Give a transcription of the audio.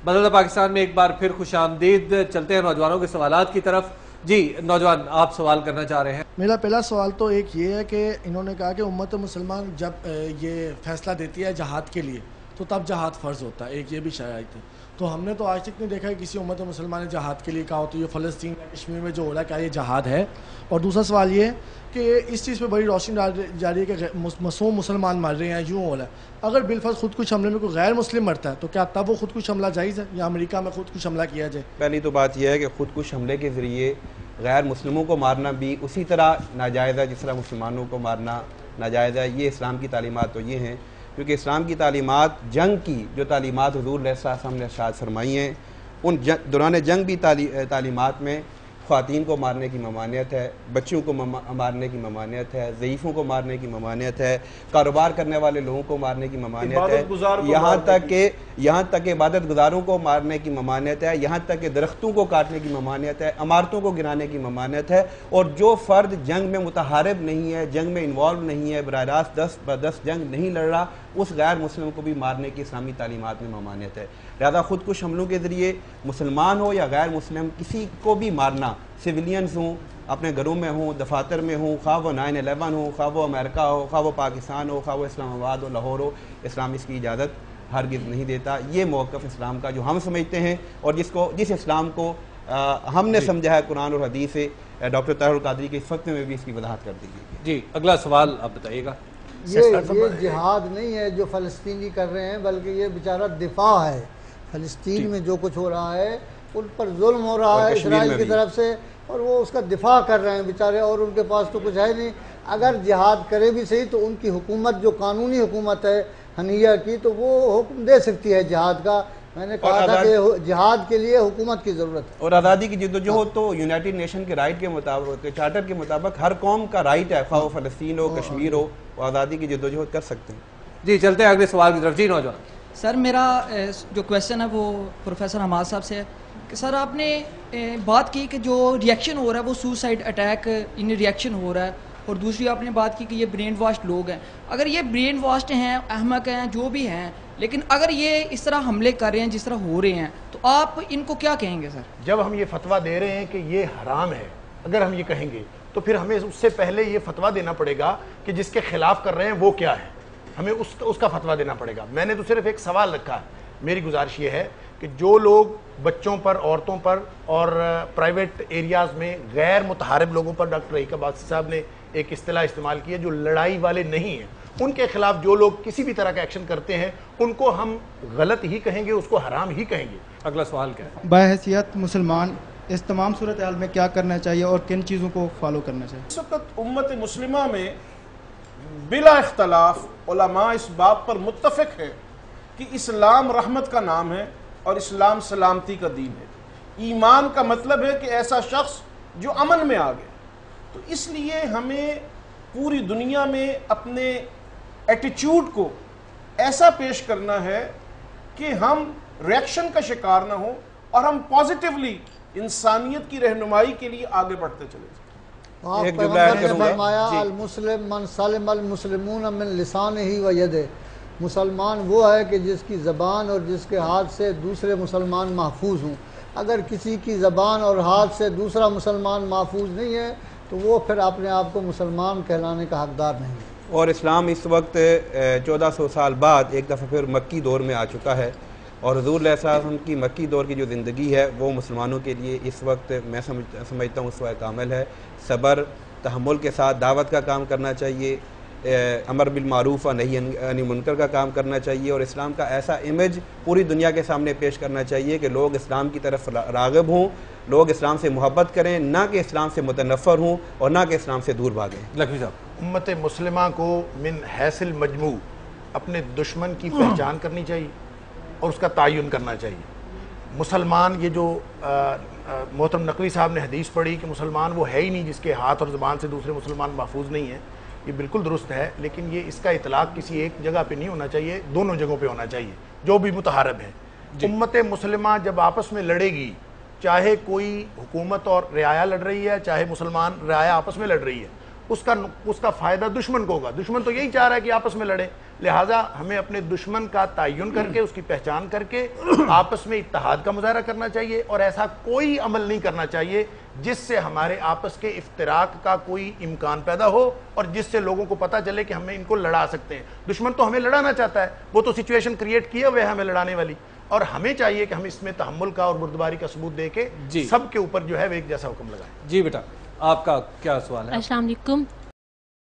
بدولت پاکستان میں ایک بار پھر خوش آمدید. چلتے ہیں نوجوانوں کے سوالات کی طرف. جی نوجوان آپ سوال کرنا چاہ رہے ہیں. میرا پہلا سوال تو ایک یہ ہے کہ انہوں نے کہا کہ امت مسلمان جب یہ فیصلہ دیتی ہے جہاد کے لیے تو تب جہاد فرض ہوتا ہے. ایک یہ بھی شائع تھی. تو ہم نے تو آج تک نہیں دیکھا کہ کسی امت مسلمان نے جہاد کے لیے کہا ہوتا. یہ فلسطین یا کشمیر میں جو ہو رہا ہے کیا یہ جہاد ہے؟ اور دوسرا سوال یہ ہے کہ اس چیز پہ بڑی روشنی جا رہی ہے کہ معصوم مسلمان مر رہے ہیں، یوں ہو رہا ہے. اگر بالفرض خودکش حملے میں کوئی غیر مسلم مرتا ہے تو کیا تب وہ خودکش حملہ جائز ہے یا امریکہ میں خودکش حملہ کیا جائے؟ پہلی تو بات یہ ہے کہ خودکش حملے کے ذریعے غیر مسلموں کو مارنا بھی اسی طرح ناجائز ہے جس طرح مسلمانوں کو مارنا ناجائز ہے. یہ اسلام کی تعلیمات تو یہ ہیں، کیونکہ اسلام کی تعلیمات جنگ کی جو تعلیمات حضور علیہ السلام نے ارشاد فرمائی ہیں، ان دوران جنگ بھی تعلیمات میں خواتین کو مارنے کی ممانعت ہے، بچوں کو مارنے کی ممانعت ہے، ضعیفوں کو مارنے کی ممانعت ہے، کاروبار کرنے والے لوگوں کو مارنے کی ممانعت ہے، یہاں تک کہ عبادت گزاروں کو مارنے کی ممانعت ہے، یہاں تک کہ درختوں کو کاٹنے کی ممانعت ہے، عمارتوں کو گرانے کی ممانعت ہے. اور جو فرد جنگ میں متحارب نہیں ہے، جنگ میں انوالو نہیں ہے، براہ راست دست بدست جنگ نہیں لڑ رہا، اس غیر مسلم کو بھی مارنے کی اسلامی تعلیمات میں ممانعت ہے. لہذا خودکش حملوں کے ذریعے مسلمان ہو یا غیر مسلم کسی کو بھی مارنا، سویلینز ہوں، اپنے گھروں میں ہوں، دفاتر میں ہوں، خواہ وہ 9/11 ہو، خواہ وہ امریکہ ہو، خواہ وہ پاکستان ہو، خواہ وہ اسلام آباد ہو، لاہور ہو، اسلام اس کی اجازت ہرگز نہیں دیتا. یہ موقف اسلام کا جو ہم سمجھتے ہیں اور جس اسلام کو ہم نے سمجھا ہے قرآن اور حدیث سے. ڈاکٹر طاہر القادری کے اس وقت میں بھی اس کی وضاحت کر دیجیے. جی اگلا سوال آپ بتائیے گا. یہ جہاد نہیں ہے جو فلسطینی کر رہے ہیں، بلکہ یہ بیچارہ دفاع ہے. فلسطین میں جو کچھ ہو رہا ہے ان پر ظلم ہو رہا ہے اسرائیل کی طرف سے، اور وہ اس کا دفاع کر رہے ہیں بیچارے، اور ان کے پاس تو کچھ ہے نہیں. اگر جہاد کرے بھی صحیح تو ان کی حکومت جو قانونی حکومت ہے حنیہ کی تو وہ حکم دے سکتی ہے جہاد کا. میں نے کہا تھا کہ جہاد کے لیے حکومت کی ضرورت ہے. اور آزادی کی جدوجہد تو یونائٹڈ نیشن کے رائٹ کے مطابق، چارٹر کے مطابق ہر قوم کا رائٹ ہے، خواہ فلسطین ہو، کشمیر ہو، وہ آزادی کی جدوجہد کر سکتے ہیں. جی چلتے ہیں اگلے سوال کی طرف. جی نوجوان. سر میرا جو کویسچن ہے وہ پروفیسر حماد صاحب سے ہے کہ سر آپ نے بات کی کہ جو ریئیکشن ہو رہا ہے وہ سوسائڈ اٹیک ان ریئیکشن ہو رہا ہے، اور دوسری آپ نے بات کی کہ یہ برین واشڈ لوگ ہیں. اگر یہ برین واشڈ ہیں، احمق ہیں، جو بھی ہیں، لیکن اگر یہ اس طرح حملے کر رہے ہیں جس طرح ہو رہے ہیں تو آپ ان کو کیا کہیں گے؟ سر جب ہم یہ فتویٰ دے رہے ہیں کہ یہ حرام ہے، اگر ہم یہ کہیں گے تو پھر ہمیں اس سے پہلے یہ فتویٰ دینا پڑے گا کہ جس کے خلاف کر رہے ہیں وہ کیا ہے، ہمیں اس کا فتویٰ دینا پڑے گا. میں نے تو صرف ایک سوال رکھا ہے. میری گزارش یہ ہے کہ جو لوگ بچوں پر، عورتوں پر اور پرائیویٹ ایریاز میں غیر متحارب لوگوں پر، ڈاکٹر رحیق عباسی صاحب نے ایک اصطلاح استعمال کی ہے، جو لڑائی والے نہیں ہیں، ان کے خلاف جو لوگ کسی بھی طرح کا ایکشن کرتے ہیں ان کو ہم غلط ہی کہیں گے، اس کو حرام ہی کہیں گے. اگلا سوال کیا ہے؟ بحیثیت مسلمان اس تمام صورتحال میں کیا کرنا چاہیے اور کن چیزوں کو فالو کرنا چاہیے؟ اس وقت امت مسلمہ میں بلا اختلاف علماء اس بات پر متفق ہے کہ اسلام رحمت کا نام ہے اور اسلام سلامتی کا دین ہے. ایمان کا مطلب ہے کہ ایسا شخص جو امن میں آ گیا. تو اس لیے ہمیں پوری دنیا میں اپنے ایٹیچیوڈ کو ایسا پیش کرنا ہے کہ ہم ریئیکشن کا شکار نہ ہوں اور ہم پازیٹیولی انسانیت کی رہنمائی کے لیے آگے بڑھتے چلے جائیں. آپ پیغمبر نے فرمایا المسلم من سلم المسلمون من لسانہ و یدہ. مسلمان وہ ہے کہ جس کی زبان اور جس کے ہاتھ سے دوسرے مسلمان محفوظ ہوں. اگر کسی کی زبان اور ہاتھ سے دوسرا مسلمان محفوظ نہیں ہے تو وہ پھر اپنے آپ کو مسلمان کہلانے کا حقدار نہیں ہے. اور اسلام اس وقت 1400 سال بعد ایک دفعہ پھر مکی دور میں آ چکا ہے، اور حضور علیہ السلام کی مکی دور کی جو زندگی ہے وہ مسلمانوں کے لیے اس وقت میں سمجھتا ہوں اسوہ کامل ہے. صبر، تحمل کے ساتھ دعوت کا کام کرنا چاہیے، امر بالمعروف و نہی عن منکر کا کام کرنا چاہیے، اور اسلام کا ایسا امیج پوری دنیا کے سامنے پیش کرنا چاہیے کہ لوگ اسلام کی طرف راغب ہوں، لوگ اسلام سے محبت کریں، نہ کہ اسلام سے متنفر ہوں اور نہ کہ اسلام سے دور بھاگیں. لکھوی صاحب. امت مسلمہ کو من حیث المجموع اپنے دشمن کی پہچان کرنی چاہیے اور اس کا تعین کرنا چاہیے. مسلمان، یہ جو محترم نقوی صاحب نے حدیث پڑھی کہ مسلمان وہ ہے ہی نہیں جس کے ہاتھ اور زبان سے دوسرے مسلمان محفوظ نہیں ہیں، یہ بالکل درست ہے، لیکن یہ اس کا اطلاق کسی ایک جگہ پہ نہیں ہونا چاہیے، دونوں جگہوں پہ ہونا چاہیے جو بھی متحارب ہیں. امت مسلمہ جب آپس میں لڑے گی، چاہے کوئی حکومت اور رعایا لڑ رہی ہے، چاہے مسلمان رعایا آپس میں لڑ رہی ہے، اس کا فائدہ دشمن کو ہوگا. دشمن تو یہی چاہ رہا ہے کہ آپس میں لڑے. لہٰذا ہمیں اپنے دشمن کا تعین کر کے اس کی پہچان کر کے آپس میں اتحاد کا مظاہرہ کرنا چاہیے, اور ایسا کوئی عمل نہیں کرنا چاہیے جس سے ہمارے آپس کے افتراق کا کوئی امکان پیدا ہو اور جس سے لوگوں کو پتہ چلے کہ ہمیں ان کو لڑا سکتے ہیں. دشمن تو ہمیں لڑانا چاہتا ہے, وہ تو سچویشن کریٹ کیا ہوا ہے ہمیں لڑانے والی, اور ہمیں چاہیے کہ ہم اس میں تحمل کا اور بردباری کا ثبوت دے کے سب کے اوپر جو ہے وہ ایک جیسا حکم لگائیں. جی بیٹا, آپ کا کیا سوال ہے؟ السلام علیکم.